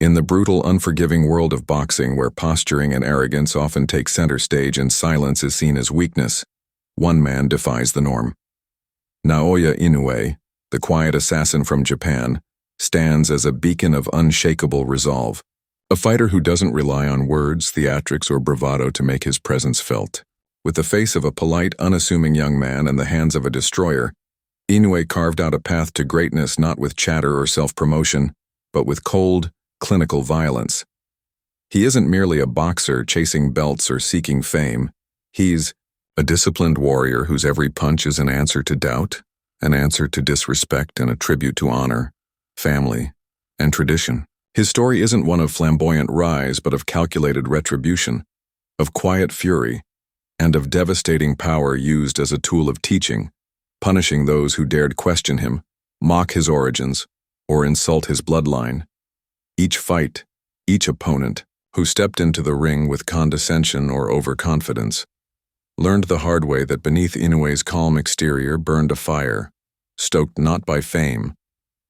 In the brutal, unforgiving world of boxing where posturing and arrogance often take center stage and silence is seen as weakness, one man defies the norm. Naoya Inoue, the quiet assassin from Japan, stands as a beacon of unshakable resolve, a fighter who doesn't rely on words, theatrics, or bravado to make his presence felt. With the face of a polite, unassuming young man and the hands of a destroyer, Inoue carved out a path to greatness not with chatter or self-promotion, but with cold, clinical violence. He isn't merely a boxer chasing belts or seeking fame. He's a disciplined warrior whose every punch is an answer to doubt, an answer to disrespect, and a tribute to honor, family, and tradition. His story isn't one of flamboyant rise, but of calculated retribution, of quiet fury, and of devastating power used as a tool of teaching, punishing those who dared question him, mock his origins, or insult his bloodline. Each fight, each opponent, who stepped into the ring with condescension or overconfidence, learned the hard way that beneath Inoue's calm exterior burned a fire, stoked not by fame,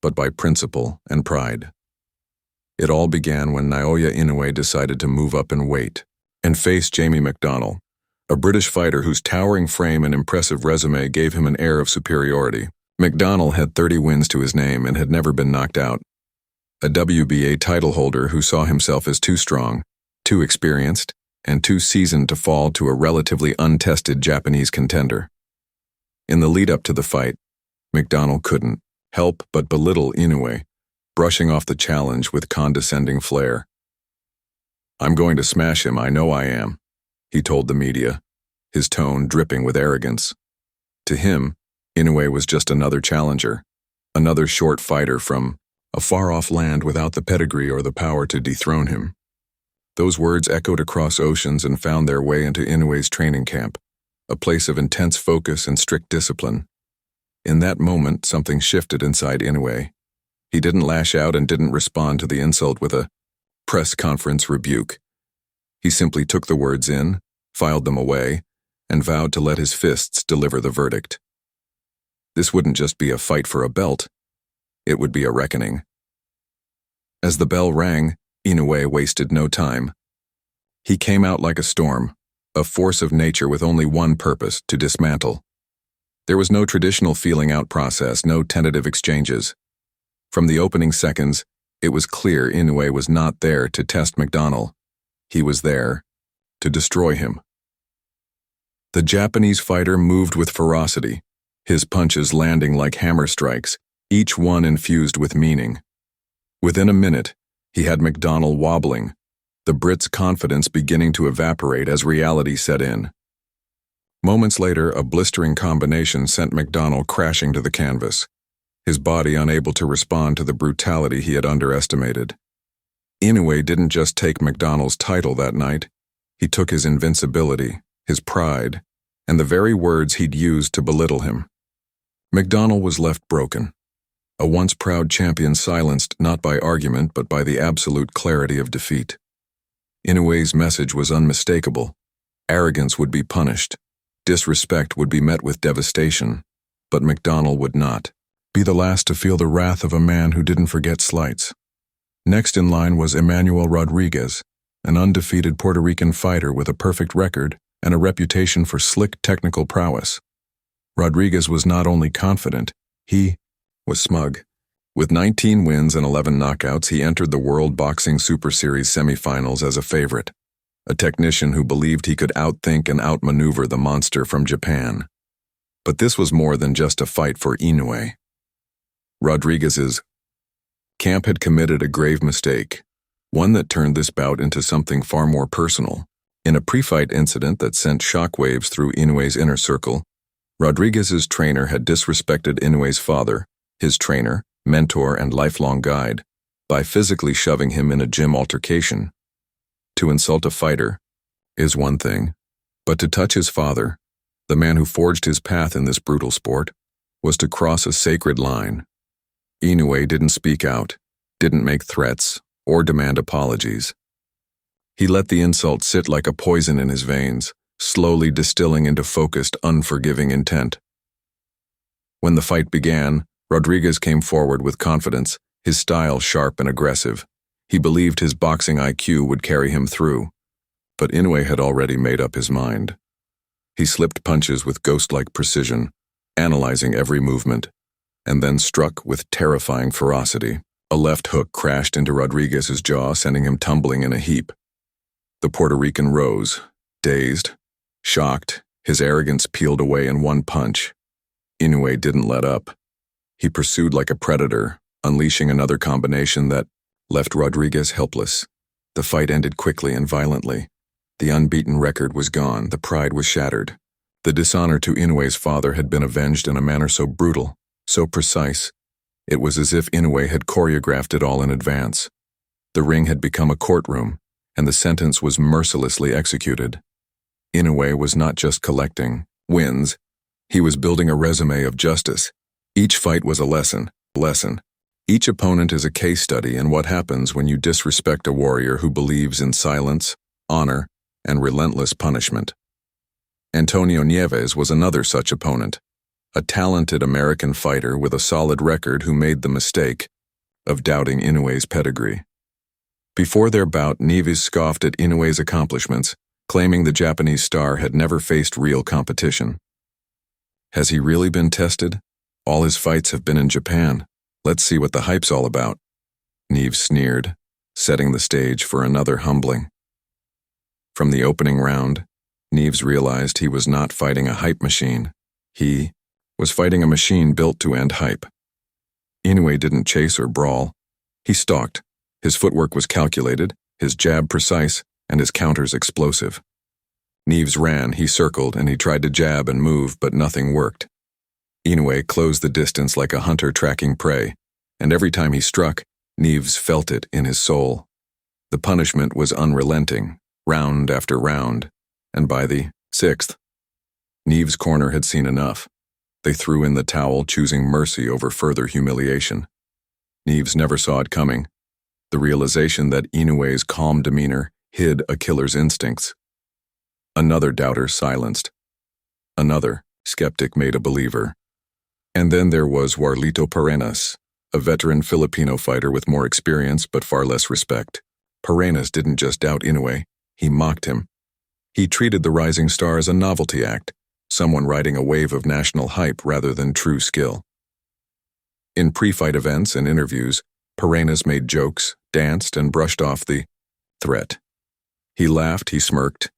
but by principle and pride. It all began when Naoya Inoue decided to move up in weight and face Jamie Macdonald, a British fighter whose towering frame and impressive resume gave him an air of superiority. Macdonald had 30 wins to his name and had never been knocked out. A WBA title holder who saw himself as too strong, too experienced, and too seasoned to fall to a relatively untested Japanese contender. In the lead-up to the fight, Macdonald couldn't help but belittle Inoue, brushing off the challenge with condescending flair. "I'm going to smash him, I know I am," he told the media, his tone dripping with arrogance. To him, Inoue was just another challenger, another short fighter from a far-off land without the pedigree or the power to dethrone him. Those words echoed across oceans and found their way into Inoue's training camp, a place of intense focus and strict discipline. In that moment, something shifted inside Inoue. He didn't lash out and didn't respond to the insult with a press conference rebuke. He simply took the words in, filed them away, and vowed to let his fists deliver the verdict. This wouldn't just be a fight for a belt. It would be a reckoning. As the bell rang, Inoue wasted no time. He came out like a storm, a force of nature with only one purpose: to dismantle. There was no traditional feeling-out process, no tentative exchanges. From the opening seconds, it was clear Inoue was not there to test Macdonald. He was there to destroy him. The Japanese fighter moved with ferocity, his punches landing like hammer strikes, each one infused with meaning. Within a minute, he had Macdonald wobbling, the Brit's confidence beginning to evaporate as reality set in. Moments later, a blistering combination sent Macdonald crashing to the canvas, his body unable to respond to the brutality he had underestimated. Inoue didn't just take Macdonald's title that night, he took his invincibility, his pride, and the very words he'd used to belittle him. Macdonald was left broken, a once proud champion silenced not by argument but by the absolute clarity of defeat. Inoue's message was unmistakable. Arrogance would be punished, disrespect would be met with devastation, but Macdonald would not be the last to feel the wrath of a man who didn't forget slights. Next in line was Emmanuel Rodriguez, an undefeated Puerto Rican fighter with a perfect record and a reputation for slick technical prowess. Rodriguez was not only confident, he was smug. With 19 wins and 11 knockouts, he entered the World Boxing Super Series semifinals as a favorite, a technician who believed he could outthink and outmaneuver the monster from Japan. But this was more than just a fight for Inoue. Rodriguez's camp had committed a grave mistake, one that turned this bout into something far more personal. In a pre-fight incident that sent shockwaves through Inoue's inner circle, Rodriguez's trainer had disrespected Inoue's father, his trainer, mentor, and lifelong guide, by physically shoving him in a gym altercation. To insult a fighter is one thing, but to touch his father, the man who forged his path in this brutal sport, was to cross a sacred line. Inoue didn't speak out, didn't make threats, or demand apologies. He let the insult sit like a poison in his veins, slowly distilling into focused, unforgiving intent. When the fight began, Rodriguez came forward with confidence, his style sharp and aggressive. He believed his boxing IQ would carry him through, but Inoue had already made up his mind. He slipped punches with ghost-like precision, analyzing every movement, and then struck with terrifying ferocity. A left hook crashed into Rodriguez's jaw, sending him tumbling in a heap. The Puerto Rican rose, dazed, shocked, his arrogance peeled away in one punch. Inoue didn't let up. He pursued like a predator, unleashing another combination that left Rodriguez helpless. The fight ended quickly and violently. The unbeaten record was gone, the pride was shattered. The dishonor to Inoue's father had been avenged in a manner so brutal, so precise. It was as if Inoue had choreographed it all in advance. The ring had become a courtroom, and the sentence was mercilessly executed. Inoue was not just collecting wins, he was building a resume of justice. Each fight was a lesson. Each opponent is a case study in what happens when you disrespect a warrior who believes in silence, honor, and relentless punishment. Antonio Nieves was another such opponent, a talented American fighter with a solid record who made the mistake of doubting Inoue's pedigree. Before their bout, Nieves scoffed at Inoue's accomplishments, claiming the Japanese star had never faced real competition. Has he really been tested? All his fights have been in Japan. Let's see what the hype's all about. Nieves sneered, setting the stage for another humbling. From the opening round, Nieves realized he was not fighting a hype machine. He was fighting a machine built to end hype. Inoue didn't chase or brawl. He stalked. His footwork was calculated, his jab precise, and his counters explosive. Nieves ran, he circled, and he tried to jab and move, but nothing worked. Inoue closed the distance like a hunter tracking prey, and every time he struck, Nieves felt it in his soul. The punishment was unrelenting, round after round, and by the sixth, Nieves' corner had seen enough. They threw in the towel, choosing mercy over further humiliation. Nieves never saw it coming, the realization that Inoue's calm demeanor hid a killer's instincts. Another doubter silenced. Another skeptic made a believer. And then there was Warlito Penas, a veteran Filipino fighter with more experience but far less respect. Penas didn't just doubt Inoue, he mocked him. He treated the rising star as a novelty act, someone riding a wave of national hype rather than true skill. In pre-fight events and interviews, Penas made jokes, danced, and brushed off the threat. He laughed, he smirked,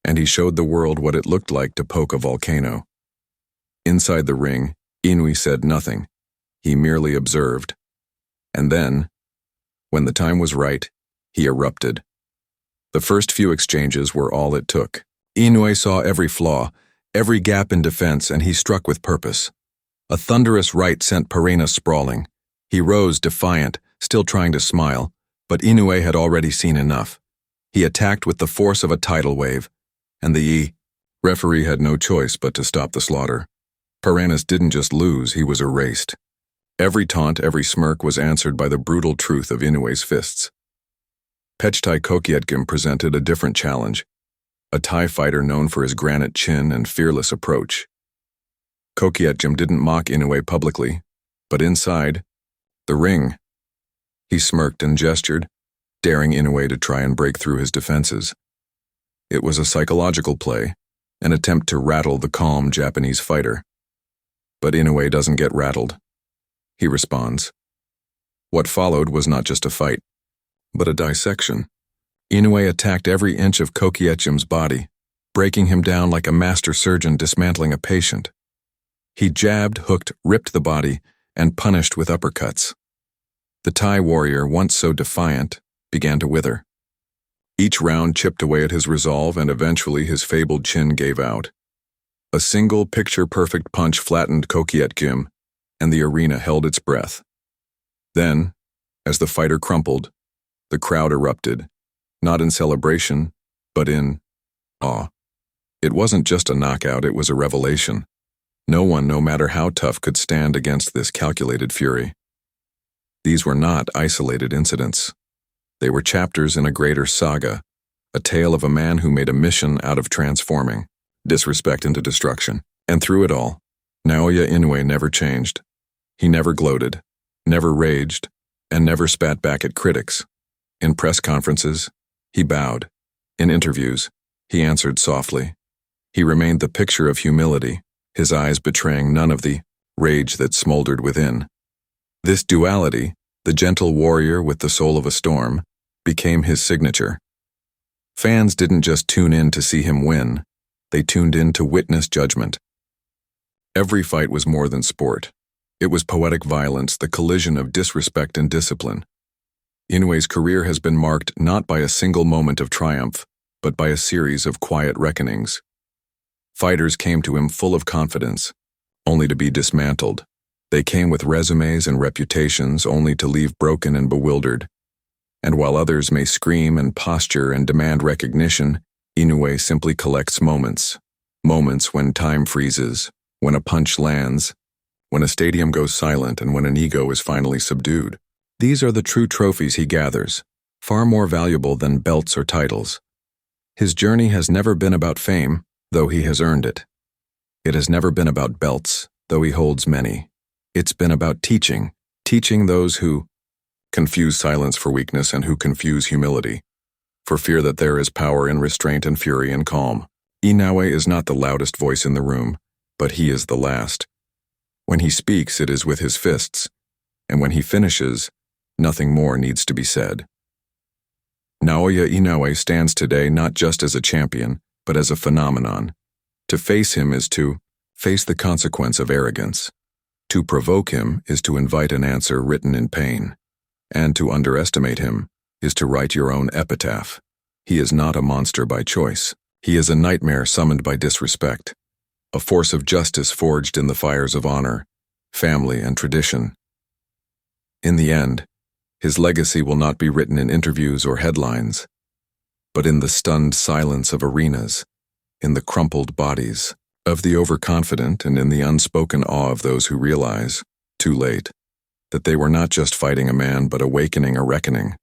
and he showed the world what it looked like to poke a volcano. Inside the ring, Inoue said nothing. He merely observed. And then, when the time was right, he erupted. The first few exchanges were all it took. Inoue saw every flaw, every gap in defense, and he struck with purpose. A thunderous right sent Penas sprawling. He rose defiant, still trying to smile, but Inoue had already seen enough. He attacked with the force of a tidal wave, and the referee had no choice but to stop the slaughter. Penas didn't just lose, he was erased. Every taunt, every smirk was answered by the brutal truth of Inoue's fists. Koki presented a different challenge, a Thai fighter known for his granite chin and fearless approach. Koki didn't mock Inoue publicly, but inside the ring, he smirked and gestured, daring Inoue to try and break through his defenses. It was a psychological play, an attempt to rattle the calm Japanese fighter. But Inoue doesn't get rattled. He responds. What followed was not just a fight, but a dissection. Inoue attacked every inch of Koki's body, breaking him down like a master surgeon dismantling a patient. He jabbed, hooked, ripped the body, and punished with uppercuts. The Thai warrior, once so defiant, began to wither. Each round chipped away at his resolve, and eventually his fabled chin gave out. A single picture-perfect punch flattened Koki, and the arena held its breath. Then, as the fighter crumpled, the crowd erupted, not in celebration, but in awe. It wasn't just a knockout, it was a revelation. No one, no matter how tough, could stand against this calculated fury. These were not isolated incidents. They were chapters in a greater saga, a tale of a man who made a mission out of transforming disrespect into destruction. And through it all, Naoya Inoue never changed. He never gloated, never raged, and never spat back at critics. In press conferences, he bowed. In interviews, he answered softly. He remained the picture of humility, his eyes betraying none of the rage that smoldered within. This duality, the gentle warrior with the soul of a storm, became his signature. Fans didn't just tune in to see him win, they tuned in to witness judgment. Every fight was more than sport. It was poetic violence, the collision of disrespect and discipline. Inoue's career has been marked not by a single moment of triumph, but by a series of quiet reckonings. Fighters came to him full of confidence, only to be dismantled. They came with resumes and reputations, only to leave broken and bewildered. And while others may scream and posture and demand recognition, Inoue simply collects moments. Moments when time freezes, when a punch lands, when a stadium goes silent, and when an ego is finally subdued. These are the true trophies he gathers, far more valuable than belts or titles. His journey has never been about fame, though he has earned it. It has never been about belts, though he holds many. It's been about teaching those who confuse silence for weakness and who confuse humility, for fear that there is power in restraint and fury in calm. Inoue is not the loudest voice in the room, but he is the last. When he speaks, it is with his fists, and when he finishes, nothing more needs to be said. Naoya Inoue stands today not just as a champion, but as a phenomenon. To face him is to face the consequence of arrogance. To provoke him is to invite an answer written in pain. And to underestimate him is to write your own epitaph. He is not a monster by choice. He is a nightmare summoned by disrespect, a force of justice forged in the fires of honor, family, and tradition. In the end, his legacy will not be written in interviews or headlines, but in the stunned silence of arenas, in the crumpled bodies of the overconfident, and in the unspoken awe of those who realize, too late, that they were not just fighting a man but awakening a reckoning.